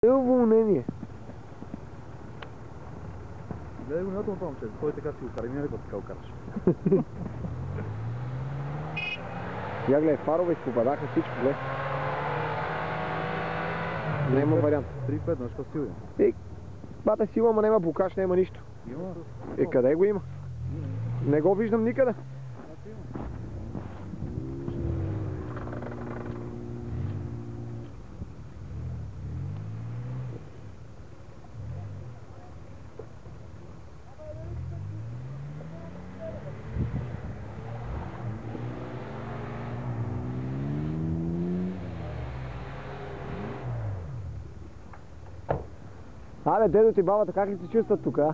Е уволнение. Гледай го внимателно това момче, той така си го кара, не го така го караш. Я гледай, фарове изпопадаха всичко, гледай. Няма вариант. 3-5, на що сила? Бата сила, ама няма букаш, няма нищо. Има. Къде го има? Не го виждам никъде. Абе, дедо ти бабата, как ли се чувстват тук, а?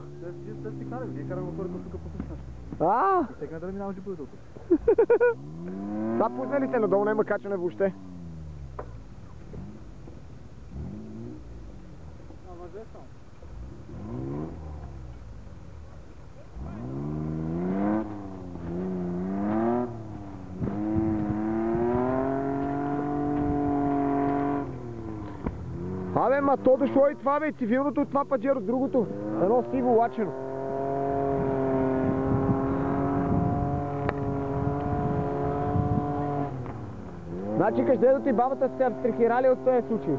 Те си караме, ние караме хората тук по същност. Сега дали минава джиповете от тук. Това пусна ли се надолу, няма качане въобще? Мъже само. Абе, ма то дошло и това, бе, цивилното от това паджеро с другото. Едно сиво лачено. Значи, кажеш, дедо ти бабата сте абстрахирали от този случай.